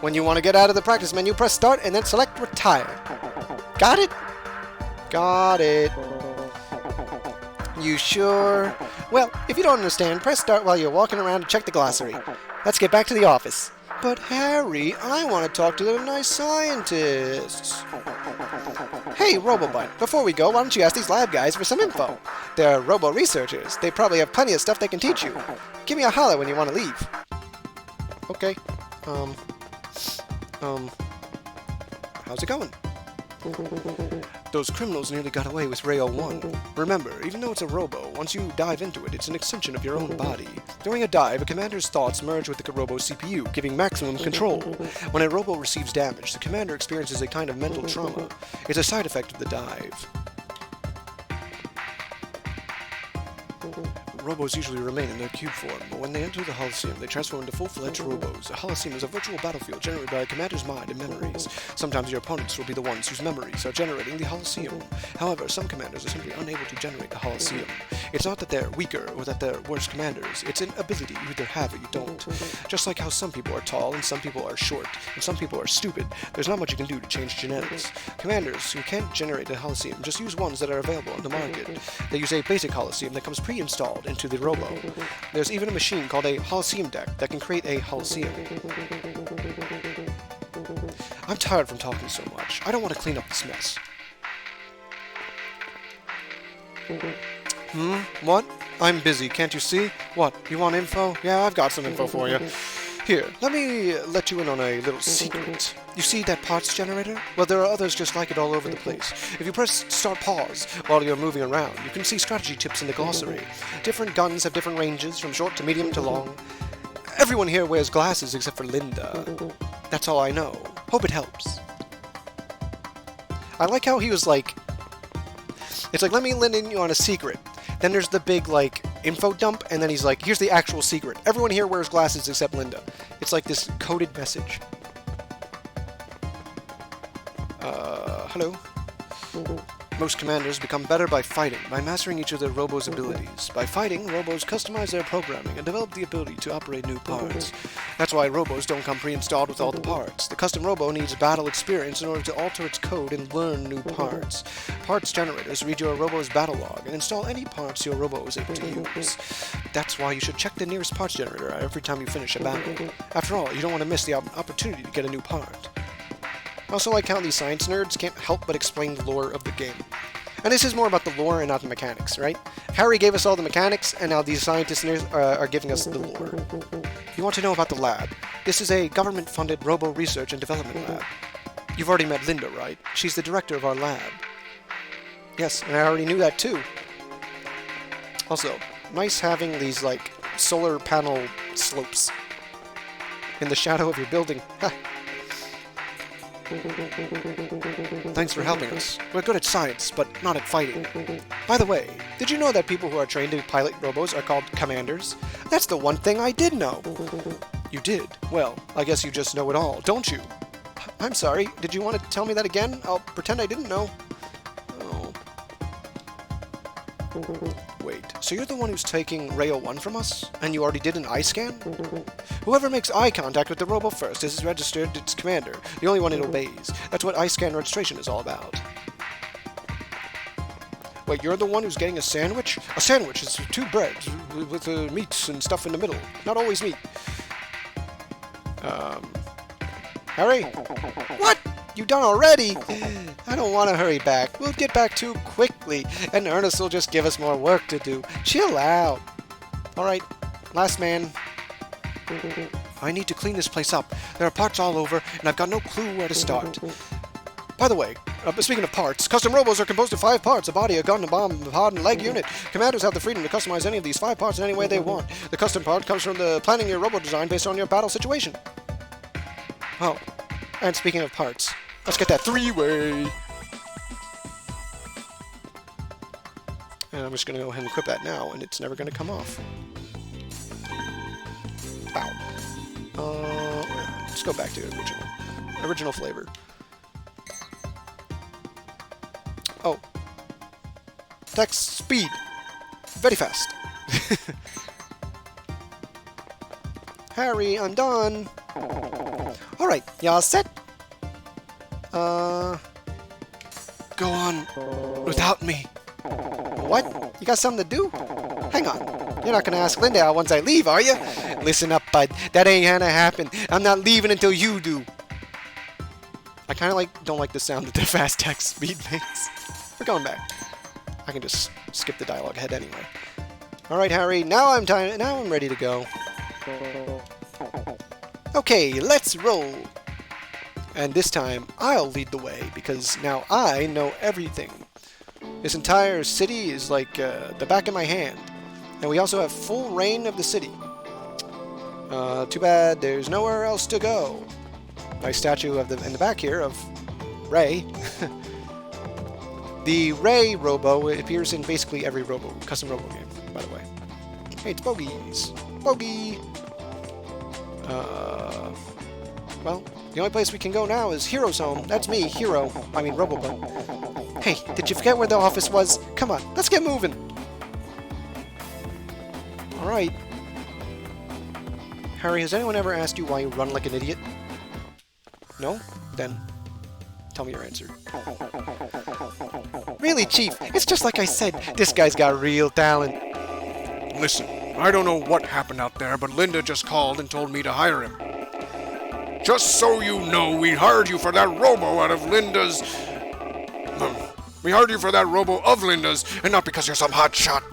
When you want to get out of the practice menu, press start and then select retire. Got it? Got it. You sure? Well, if you don't understand, press start while you're walking around to check the glossary. Let's get back to the office. But Harry, I want to talk to the nice scientists. Hey, Robobutt, before we go, why don't you ask these lab guys for some info? They're Robo researchers. They probably have plenty of stuff they can teach you. Give me a holler when you want to leave. Okay. How's it going? Those criminals nearly got away with Ray 01. Remember, even though it's a robo, once you dive into it, it's an extension of your own body. During a dive, a commander's thoughts merge with the robo's CPU, giving maximum control. When a robo receives damage, the commander experiences a kind of mental trauma. It's a side effect of the dive. Robos usually remain in their cube form, but when they enter the Holocene, they transform into full-fledged robos. A Holocene is a virtual battlefield generated by a commander's mind and memories. Sometimes your opponents will be the ones whose memories are generating the Holocene. However, some commanders are simply unable to generate the Holocene. It's not that they're weaker or that they're worse commanders. It's an ability you either have or you don't. Just like how some people are tall and some people are short, and some people are stupid, there's not much you can do to change genetics. Commanders who can't generate a Holocene just use ones that are available on the market. They use a basic Holocene that comes pre-installed into the Robo. There's even a machine called a Holocene deck that can create a Holocene. I'm tired from talking so much. I don't want to clean up this mess. What? I'm busy, can't you see? What, you want info? Yeah, I've got some info for you. Here, let me let you in on a little secret. You see that parts generator? Well, there are others just like it all over the place. If you press start pause while you're moving around, you can see strategy tips in the glossary. Different guns have different ranges, from short to medium to long. Everyone here wears glasses except for Linda. That's all I know. Hope it helps. I like how he was like... It's like, let me let in you on a secret. Then there's the big, like, info dump, and then he's like, here's the actual secret. Everyone here wears glasses except Linda. It's like this coded message. Hello? Most commanders become better by fighting, by mastering each of their robo's abilities. By fighting, robos customize their programming and develop the ability to operate new parts. That's why robos don't come pre-installed with all the parts. The custom robo needs battle experience in order to alter its code and learn new parts. Parts generators read your robo's battle log and install any parts your robo is able to use. That's why you should check the nearest parts generator every time you finish a battle. After all, you don't want to miss the opportunity to get a new part. I also like how these science nerds can't help but explain the lore of the game. And this is more about the lore and not the mechanics, right? Harry gave us all the mechanics, and now these scientists are giving us the lore. You want to know about the lab? This is a government-funded robo research and development lab. You've already met Linda, right? She's the director of our lab. Yes, and I already knew that too. Also, nice having these, like, solar panel slopes in the shadow of your building. Ha! Thanks for helping us. We're good at science, but not at fighting. By the way, did you know that people who are trained to pilot robos are called commanders? That's the one thing I did know. You did? Well, I guess you just know it all, don't you? I'm sorry, did you want to tell me that again? I'll pretend I didn't know. Oh. Wait, so you're the one who's taking Ray 01 from us? And you already did an eye scan? Whoever makes eye contact with the robo first is registered its commander, the only one it obeys. That's what eye scan registration is all about. Wait, you're the one who's getting a sandwich? A sandwich is two breads with meats and stuff in the middle. Not always meat. Harry? What? You done already? I don't want to hurry back. We'll get back too quickly, and Ernest will just give us more work to do. Chill out. Alright, last man. I need to clean this place up. There are parts all over, and I've got no clue where to start. By the way, speaking of parts, custom robos are composed of 5 parts: a body, a gun, a bomb, a pod, and a leg unit. Commanders have the freedom to customize any of these 5 parts in any way they want. The custom part comes from the planning your robo design based on your battle situation. Oh, and speaking of parts, let's get that 3-way. And I'm just going to go ahead and equip that now, and it's never going to come off. Wow. Let's go back to original flavor. Oh. Text speed. Very fast. Harry, I'm done. Alright, y'all set? Go on without me. What? You got something to do? Hang on. You're not gonna ask Linda out once I leave, are you? Listen up, bud. That ain't gonna happen. I'm not leaving until you do. I kinda don't like the sound that the fast text speed makes. We're going back. I can just skip the dialogue ahead anyway. Alright, Harry, now I'm ready to go. Okay, let's roll. And this time, I'll lead the way, because now I know everything. This entire city is like the back of my hand. And we also have full reign of the city. Too bad there's nowhere else to go. Nice statue in the back here of Ray. The Ray Robo appears in basically every custom Robo game, by the way. Hey, it's Bogies. Bogey! Well, the only place we can go now is Hero's home. That's me, Robobutt. Hey, did you forget where the office was? Come on, let's get moving. Alright. Harry, has anyone ever asked you why you run like an idiot? No? Then, tell me your answer. Really, Chief, it's just like I said. This guy's got real talent. Listen, I don't know what happened out there, but Linda just called and told me to hire him. Just so you know, we hired you for that Robo out of Linda's... We hired you for that Robo of Linda's, and not because you're some hot shot.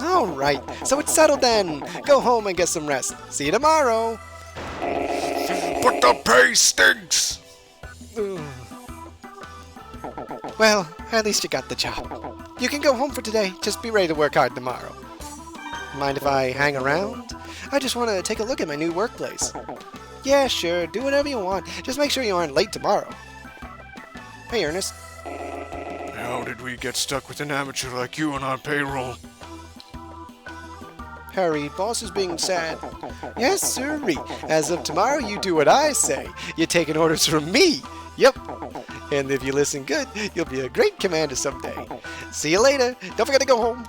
Alright, so it's settled then. Go home and get some rest. See you tomorrow. But the pay stinks! Well, at least you got the job. You can go home for today. Just be ready to work hard tomorrow. Mind if I hang around? I just want to take a look at my new workplace. Yeah, sure. Do whatever you want. Just make sure you aren't late tomorrow. Hey, Ernest. How did we get stuck with an amateur like you on our payroll? Harry, boss is being sad. Yes, sirree. As of tomorrow, you do what I say. You're taking orders from me. Yep. And if you listen good, you'll be a great commander someday. See you later. Don't forget to go home.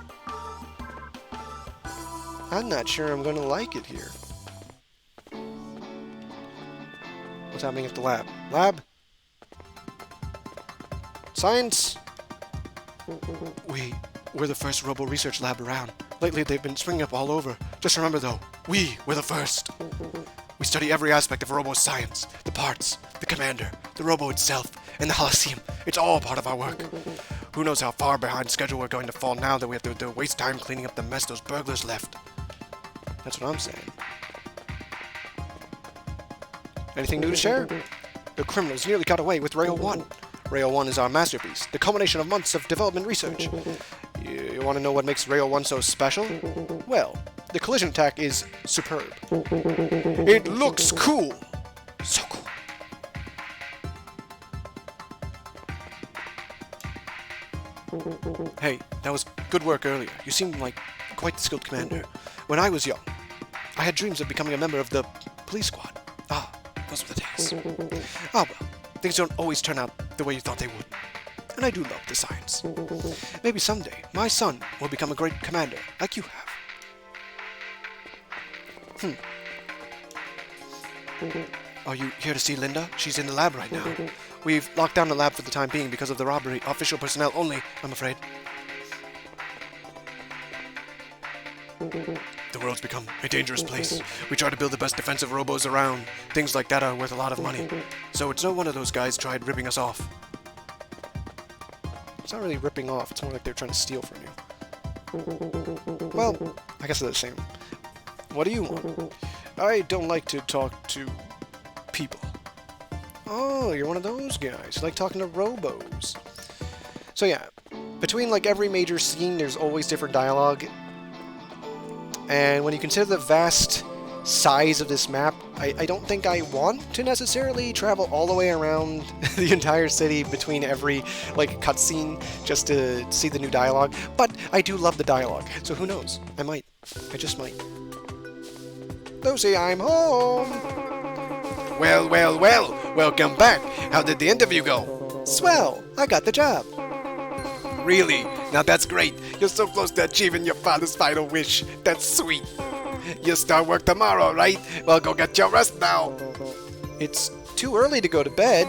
I'm not sure I'm going to like it here. What's happening at the lab? Lab? Science? We're the first Robo research lab around. Lately, they've been springing up all over. Just remember, though, we're the first. We study every aspect of Robo science. The parts, the commander, the Robo itself, and the Holosseum. It's all part of our work. Who knows how far behind schedule we're going to fall now that we have to waste time cleaning up the mess those burglars left. That's what I'm saying. Anything new to share? The criminals nearly got away with Rail 1. Rail 1 is our masterpiece, the culmination of months of development research. You want to know what makes Rail 1 so special? Well, the collision attack is superb. It looks cool. So cool. Hey, that was good work earlier. You seemed like quite the skilled commander. When I was young, I had dreams of becoming a member of the police squad. Ah, those were the days. Ah, well, things don't always turn out the way you thought they would. And I do love the science. Maybe someday, my son will become a great commander, like you have. Are you here to see Linda? She's in the lab right now. We've locked down the lab for the time being because of the robbery. Official personnel only, I'm afraid. The world's become a dangerous place. We try to build the best defensive robos around. Things like that are worth a lot of money. So it's no wonder those guys tried ripping us off. It's not really ripping off, it's more like they're trying to steal from you. Well, I guess they're the same. What do you want? I don't like to talk to people. Oh, you're one of those guys. You like talking to robos. So yeah, between like every major scene, there's always different dialogue. And when you consider the vast size of this map, I don't think I want to necessarily travel all the way around the entire city between every like cutscene just to see the new dialogue. But I do love the dialogue, so who knows? I might. I just might. Lucy, I'm home! Well, well, well! Welcome back! How did the interview go? Swell! I got the job. Really? Now that's great. You're so close to achieving your father's final wish. That's sweet. You start work tomorrow, right? Well, go get your rest now. It's too early to go to bed.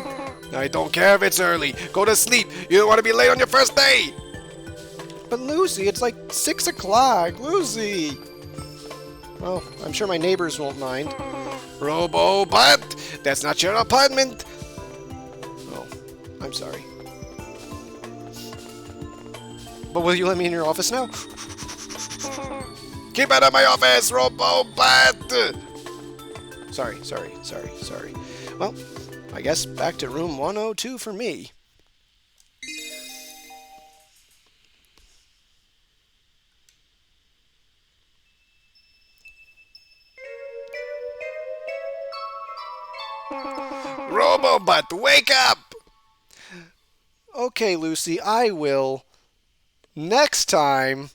I don't care if it's early. Go to sleep. You don't want to be late on your first day. But Lucy, it's like 6 o'clock. Lucy! Well, I'm sure my neighbors won't mind. Robobutt, that's not your apartment. Oh, I'm sorry. But will you let me in your office now? Keep out of my office, Robobutt! Sorry. Well, I guess back to room 102 for me. Robobutt, wake up! Okay, Lucy, I will. Next time.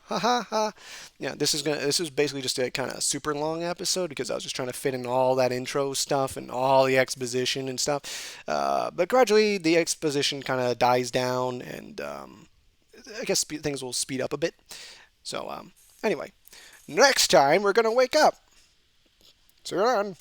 Ha ha ha. Yeah, this is basically just a kind of super long episode because I was just trying to fit in all that intro stuff and all the exposition and stuff. But gradually the exposition kind of dies down, and I guess things will speed up a bit. So anyway, next time we're gonna wake up. See you then.